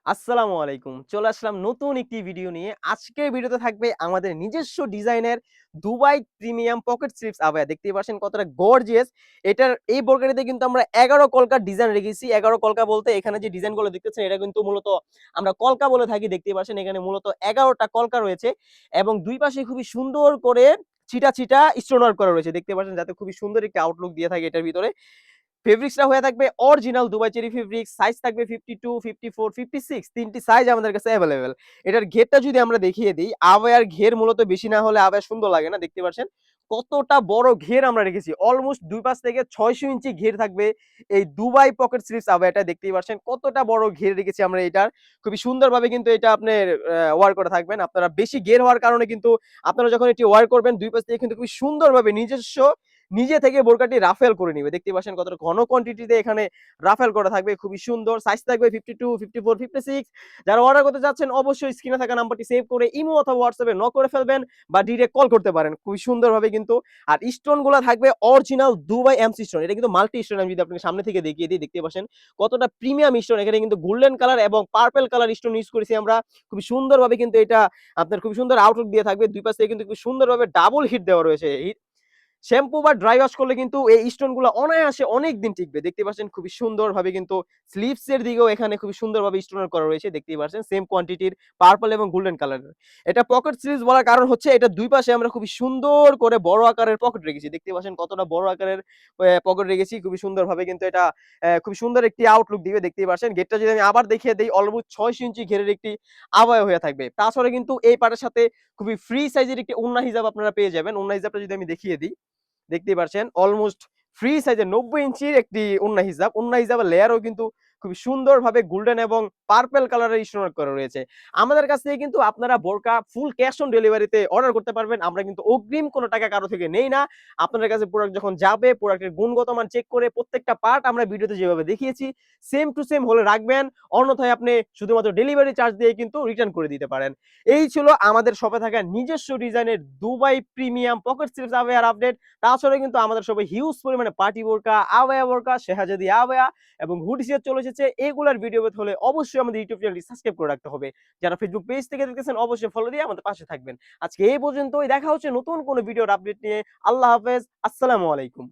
আসসালামু আলাইকুম। চলে আসলাম নতুন একটি ভিডিও নিয়ে। আজকের ভিডিওতে থাকবে আমাদের নিজস্ব ডিজাইনের Dubai premium pocket sleeves abaya. দেখতেই পাচ্ছেন কতটা গর্জিয়াস। এই বোরকাটিতে কিন্তু আমরা ১১ কলকার ডিজাইন রেখেছি। ১১ কলকা বলতে এখানে যে ডিজাইনগুলো দেখতেছেন এটা কিন্তু মূলত আমরা কলকা বলে থাকি। দেখতেই পাচ্ছেন এখানে মূলত ১১ টা কলকা রয়েছে এবং ২ পাশে খুবই সুন্দর করে ছিটা, ছিটা স্টোন ওয়ার্ক করা রয়েছে। দেখতে পাচ্ছেন যাতে খুবই সুন্দর একটি আউটলুক দিয়ে থাকে এটার ভিতরে। ফেব্রিক্সটা হয়ে থাকবে original Dubai cherry fabrics. Size থাকবে 52, 54, 56 তিনটি সাইজ আমাদের কাছে এভেইলেবল। এটার ঘেরটা যদি আমরা দেখিয়ে দেই, আবায়ার ঘের মূলত বেশি না হলে আবায়া সুন্দর লাগে না। দেখতে পাচ্ছেন কতটা বড় ঘের আমরা রেখেছি। অলমোস্ট ২ পাশ থেকে ৬০০ ইঞ্চি ঘের থাকবে এই দুবাই পকেট স্লিভস আবায়াটা। দেখতেই পাচ্ছেন কতটা বড় ঘের রেখেছি আমরা এটার। খুবই সুন্দরভাবে কিন্তু এটা আপনার ওয়ার করে থাকবেন। আপনারা বেশি ঘের হওয়ার কারণে কিন্তু আপনারা যখন এটি ওয়ার করবেন ২ পাশ থেকে কিন্তু খুবই সুন্দরভাবে নিজে থেকে বোরকাটি রাফেল করে নিবে। দেখতে পাচ্ছেন কতটা ঘন কোয়ান্টিটিতে এখানে রাফেল করা থাকবে। খুবই সুন্দর। সাইজ থাকবে 52, 54, 56। যারা অর্ডার করতে যাচ্ছেন অবশ্যই স্ক্রিনে থাকা নাম্বারটি সেভ করে ইমো অথবা হোয়াটসঅ্যাপে নক করে ফেলবেন বা ডিরেক্ট কল করতে পারেন। খুবই সুন্দরভাবে কিন্তু। আর স্টোন গুলা থাকবে অরিজিনাল দুবাই এমসি স্টোন। এটা কিন্তু মাল্টি স্টোন। আমি যদি আপনাকে সামনে থেকে দেখিয়ে দিই, দেখতে পাচ্ছেন কতটা প্রিমিয়াম স্টোন। এখানে কিন্তু গোল্ডেন কালার এবং পার্পল কালার স্টোন ইউজ করেছি আমরা। খুবই সুন্দরভাবে কিন্তু এটা আপনার খুবই সুন্দর আউটলুক দিয়ে থাকবে। দুই পাশ থেকে কিন্তু খুব সুন্দরভাবে ডাবল হিট দেওয়া রয়েছে। শ্যাম্পু বা ড্রাই ওয়াশ করলে কিন্তু এই স্টোন গুলো অনায়াসে অনেক দিন টিকবে। দেখতে পাচ্ছেন খুবই সুন্দরভাবে কিন্তু স্লিভস এর দিকেও এখানে খুবই সুন্দরভাবে স্টোন করা রয়েছে। দেখতেই পাচ্ছেন সেম কোয়ান্টিটির পার্পল এবং গোল্ডেন কালারের। এটা পকেট স্লিভস বলার কারণ হচ্ছে এটা দুই পাশে আমরা খুবই সুন্দর করে বড় আকারের পকেট রেখেছি। দেখতে পাচ্ছেন কতটা বড় আকারের পকেট রেখেছি। খুবই সুন্দরভাবে কিন্তু এটা খুবই সুন্দর একটি আউটলুক দিবে। দেখতেই পাচ্ছেন গেটটা যদি আমি আবার দেখিয়ে দেই, অলমোস্ট ৬০০ ইঞ্চি ঘেরের একটি আবায়া হয়ে থাকবে। তাছাড়া কিন্তু এই পাটের সাথে খুবই ফ্রি সাইজের একটি ওড়না হিজাব আপনারা পেয়ে যাবেন। ওড়না হিজাবটা যদি আমি দেখিয়ে দিই, দেখতেই পাচ্ছেন অলমোস্ট ফ্রি সাইজের ৯০ ইঞ্চির একটি ওড়না হিজাব। ওড়না হিজাবের লেয়ারও কিন্তু খুবই সুন্দরভাবে গোল্ডেন এবং পার্পল কালারের স্টোন করা রয়েছে। আমাদের কাছ থেকে কিন্তু আপনারা বোরকা ফুল ক্যাশ অন ডেলিভারিতে অর্ডার করতে পারবেন। আমরা কিন্তু অগ্রিম কোনো টাকা কারো থেকে নেই না। আপনাদের কাছে প্রোডাক্ট যখন যাবে, প্রোডাক্টের গুণগত মান চেক করে প্রত্যেকটা পার্ট আমরা ভিডিওতে যেভাবে দেখিয়েছি সেম টু সেম হলে রাখবেন। অন্যথায় আপনি শুধুমাত্র ডেলিভারি চার্জ দিয়ে কিন্তু রিটার্ন করে দিতে পারেন। এই ছিল আমাদের শপে থাকা নিজস্ব ডিজাইনের দুবাই প্রিমিয়াম পকেট স্লিভস আবায়ার আপডেট। তাছাড়া কিন্তু আমাদের সবাই হিউজ পরিমাণে পার্টি বোরকা, আবায়া বোরকা, শেহাজাদি আবায়া এবং হুডি সেট চলে এসেছে। এগুলার ভিডিও পেতে হলে অবশ্যই আমাদের ইউটিউব চ্যানেলটি সাবস্ক্রাইব করে রাখতে হবে। যারা ফেসবুক পেজ থেকে দেখতেছেন অবশ্যই ফলো দিয়ে আমাদের পাশে থাকবেন। আজকে এই পর্যন্তই। দেখা হচ্ছে নতুন কোনো ভিডিওর আপডেট নিয়ে। আল্লাহ হাফেজ। আসসালামু আলাইকুম।